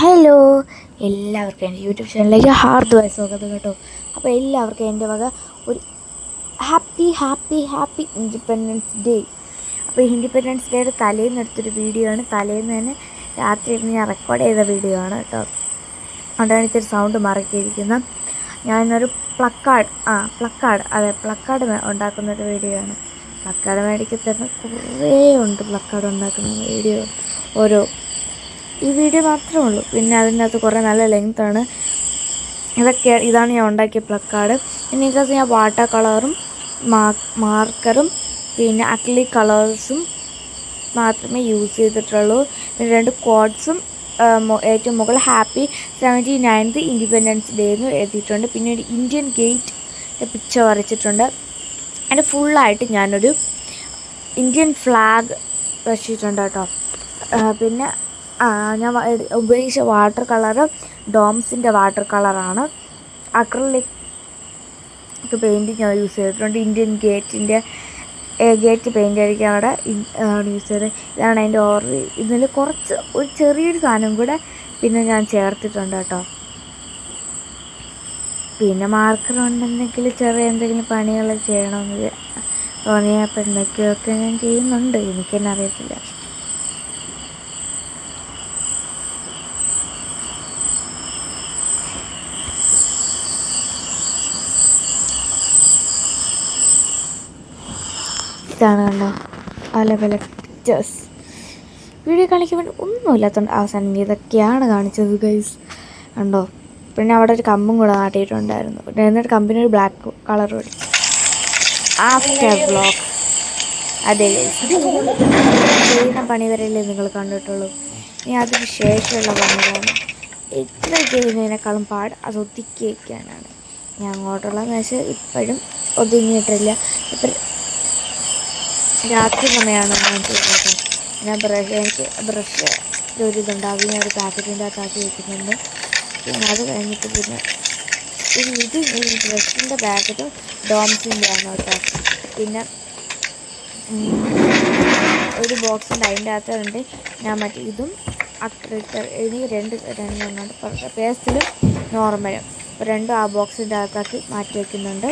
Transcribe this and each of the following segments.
Hello, എല്ലാവർക്കും എൻ്റെ YouTube ചാനലിലേക്ക് ഹാർദമായ സ്വാഗതം കേട്ടോ. അപ്പോൾ എല്ലാവർക്കും എൻ്റെ വക ഒരു happy happy happy independence day. അപ്പോൾ ഇൻഡിപെൻഡൻസ് ഡേയുടെ തലേന്ന് എടുത്തൊരു വീഡിയോ ആണ്. തലേന്ന് തന്നെ രാത്രി ഇരുന്ന് ഞാൻ റെക്കോർഡ് ചെയ്ത വീഡിയോ ആണ് കേട്ടോ. അതാണ് ഇത്തിരി സൗണ്ട് മറക്കിയിരിക്കുന്നത്. ഞാനിന്നൊരു പ്ലക്കാർഡ് ഉണ്ടാക്കുന്നൊരു വീഡിയോ ആണ്. പ്ലക്കാർഡ് മേടിക്കാൻ തന്നെ കുറേ ഉണ്ട്. പ്ലക്കാർഡ് ഉണ്ടാക്കുന്ന വീഡിയോ ഓരോ ഈ വീഡിയോ മാത്രമേ ഉള്ളൂ. പിന്നെ അതിനകത്ത് കുറേ നല്ല ലെങ്ത്താണ്. ഇതാണ് ഞാൻ ഉണ്ടാക്കിയ പ്ലക്കാർഡ്. പിന്നെ ഇതിനകത്ത് ഞാൻ വാട്ടർ കളറും മാർക്കറും പിന്നെ അക്രിലിക് കളേഴ്സും മാത്രമേ യൂസ് ചെയ്തിട്ടുള്ളൂ. പിന്നെ 2 ക്വാഡ്സും ഏറ്റവും മുകളിൽ ഹാപ്പി 79th ഇൻഡിപെൻഡൻസ് ഡേ എന്ന് എഴുതിയിട്ടുണ്ട്. പിന്നെ ഒരു ഇന്ത്യൻ ഗേറ്റ് പിക്ചർ വരച്ചിട്ടുണ്ട്. അതിൻ്റെ ഫുള്ളായിട്ട് ഞാനൊരു ഇന്ത്യൻ ഫ്ലാഗ് വരച്ചിട്ടുണ്ട് കേട്ടോ. പിന്നെ ഞാൻ ഉപയോഗിച്ച വാട്ടർ കളറ് ഡോംസിൻ്റെ വാട്ടർ കളറാണ്. അക്രിലിക് പെയിൻറ്റിങ് ഞാൻ യൂസ് ചെയ്തിട്ടുണ്ട്. ഇന്ത്യൻ ഗേറ്റ് പെയിൻ്റ് അടിക്കാൻ അവിടെ യൂസ് ചെയ്തത്. ഇതാണ് അതിൻ്റെ ഇതിൽ ഒരു ചെറിയൊരു സാധനം കൂടെ പിന്നെ ഞാൻ ചേർത്തിട്ടുണ്ട് കേട്ടോ. പിന്നെ മാർക്കർ ഉണ്ടെങ്കിൽ ചെറിയ എന്തെങ്കിലും പണികൾ ചെയ്യണമെന്ന് തോന്നിയപ്പോൾ എന്തൊക്കെയൊക്കെ ഞാൻ ചെയ്യുന്നുണ്ട്. എനിക്കെന്നെ അറിയത്തില്ല. ഇതാണ് കണ്ടോ പല പല പിക്ചേഴ്സ്. വീഡിയോ കാണിക്കാൻ വേണ്ടി ഒന്നുമില്ലാത്തതുകൊണ്ട് അവസാനം ഇതൊക്കെയാണ് കാണിച്ചത് ഗൈസ്. കണ്ടോ. പിന്നെ അവിടെ ഒരു കമ്പും കൂടെ നാട്ടിയിട്ടുണ്ടായിരുന്നു. എന്നിട്ട് കമ്പിന് ഒരു ബ്ലാക്ക് കളർ കൊടുത്തു. After vlog. അതെ ഗൈസ്, ചെയ്യുന്ന പണി വരെയല്ലേ നിങ്ങൾ കണ്ടിട്ടുള്ളൂ. ഇനി അതിന് ശേഷമുള്ള പണികളാണ്. എത്ര ചെയ്യുന്നതിനേക്കാളും പാട് അത് ഒതുക്കി വയ്ക്കാനാണ്. ഞാൻ അങ്ങോട്ടുള്ളതെന്ന് വെച്ചാൽ ഇപ്പോഴും ഒതുങ്ങിയിട്ടില്ല. ഇപ്പം രാത്രി സമയമാണ് ഞാൻ ചെയ്തത്. ഞാൻ എനിക്ക് ബ്രഷ് ഒരിതുണ്ടാവും. ഞാൻ ഒരു പാക്കറ്റിൻ്റെ അകത്താക്കി വയ്ക്കുന്നുണ്ട്. പിന്നെ അത് കഴിഞ്ഞിട്ട് പിന്നെ ഈ ബ്രഷിൻ്റെ പാക്കറ്റും ഡോംസിൻ്റെ ആണ് കേട്ടോ. പിന്നെ ഒരു ബോക്സിൻ്റെ അതിൻ്റെ അകത്തുണ്ട് ഞാൻ മറ്റേ ഇതും എനിക്ക് രണ്ടെണ്ണമുണ്ട്. പേസ്റ്റിലും നോർമലും. അപ്പോൾ രണ്ടും ആ ബോക്സിൻ്റെ അകത്താക്കി മാറ്റി വയ്ക്കുന്നുണ്ട്.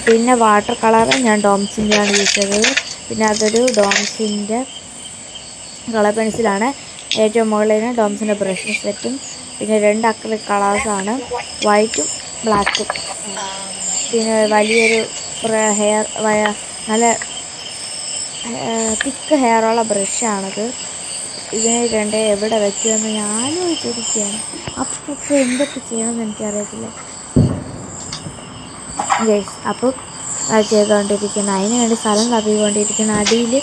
പിന്നെ വാട്ടർ കളർ ഞാൻ ഡോംസിൻ്റെയാണ് യൂസ് ചെയ്തത്. പിന്നെ അതൊരു ഡോംസിൻ്റെ കളർ പെൻസിലാണ്. ഏറ്റവും മുകളിൽ ഡോംസിൻ്റെ ബ്രഷ് സെറ്റും പിന്നെ 2 അക്രിലിക് കളേഴ്സാണ്, വൈറ്റും ബ്ലാക്കും. പിന്നെ വലിയൊരു നല്ല തിക്ക് ഹെയറുള്ള ബ്രഷാണത്. ഇതിന് എവിടെ വയ്ക്കുമെന്ന് ഞാൻ ആലോചിച്ചിരിക്കുകയാണ്. അപ്പോൾ എന്തൊക്കെ ചെയ്യണമെന്ന് എനിക്കറിയത്തില്ല ഗൈസ്. അപ്പോൾ അത് ചെയ്തുകൊണ്ടിരിക്കണം. അതിന് വേണ്ടി സ്ഥലം തപ്പിക്കൊണ്ടിരിക്കണം. അടിയിൽ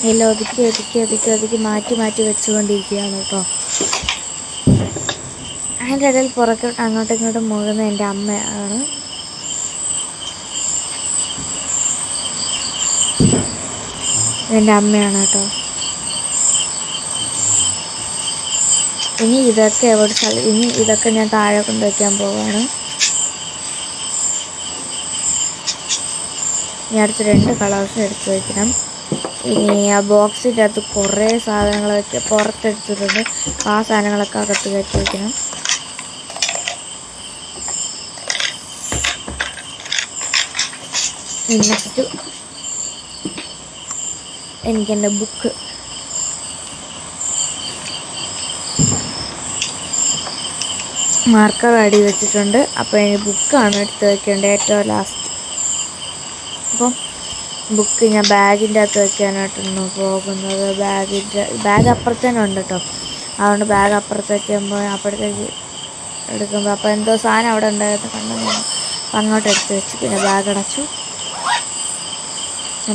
എല്ലാം ഒതുക്കി മാറ്റി വെച്ചുകൊണ്ടിരിക്കുകയാണ് കേട്ടോ. അതിൻ്റെ ഇടയിൽ പുറത്തോട്ട് അങ്ങോട്ടും ഇങ്ങോട്ടും പോകുന്ന എൻ്റെ അമ്മയാണ്. കേട്ടോ. ഇനി ഇതൊക്കെ ഞാൻ താഴെ കൊണ്ടുവയ്ക്കാൻ പോവുകയാണ്. ഇനി അടുത്ത് 2 കളേഴ്സ് എടുത്ത് വയ്ക്കണം. ഇനി ആ ബോക്സിൻ്റെ അകത്ത് കുറേ സാധനങ്ങളൊക്കെ പുറത്തെടുത്തിട്ടുണ്ട്. ആ സാധനങ്ങളൊക്കെ അകത്ത് കയറ്റി വയ്ക്കണം. നെക്സ്റ്റ് എനിക്കെൻ്റെ ബുക്ക് മാർക്കർ അടി വെച്ചിട്ടുണ്ട്. അപ്പോൾ എനിക്ക് ബുക്കാണ് എടുത്ത് വയ്ക്കേണ്ടത് ഏറ്റവും ലാസ്റ്റ്. അപ്പം ബുക്ക് ഞാൻ ബാഗിൻ്റെ അകത്ത് വയ്ക്കാനായിട്ടാണ് പോകുന്നത്. ബാഗ് അപ്പുറത്തേനും ഉണ്ട് കേട്ടോ. അതുകൊണ്ട് ബാഗ് അപ്പുറത്തേക്ക് അപ്പോഴത്തേക്ക് എടുക്കുമ്പോൾ അപ്പോൾ എന്തോ സാധനം അവിടെ ഉണ്ടായിരുന്നു കണ്ടു. അപ്പം അങ്ങോട്ട് എടുത്ത് വെച്ച് പിന്നെ ബാഗ് അടച്ചു.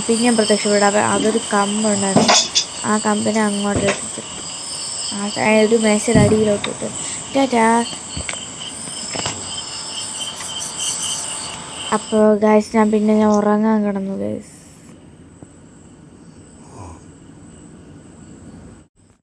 പിന്നെയും പ്രത്യക്ഷപ്പെടാം. അതൊരു കമ്പുണ്ടായിരുന്നു. ആ കമ്പിനെ അങ്ങോട്ട് എടുത്തിട്ട് ഒരു മേശയുടെ അടിയിലോട്ടിട്ട് ടാറ്റാ. അപ്പോൾ ഗൈസ് ഞാൻ ഉറങ്ങാൻ കിടന്നു ഗൈസ്.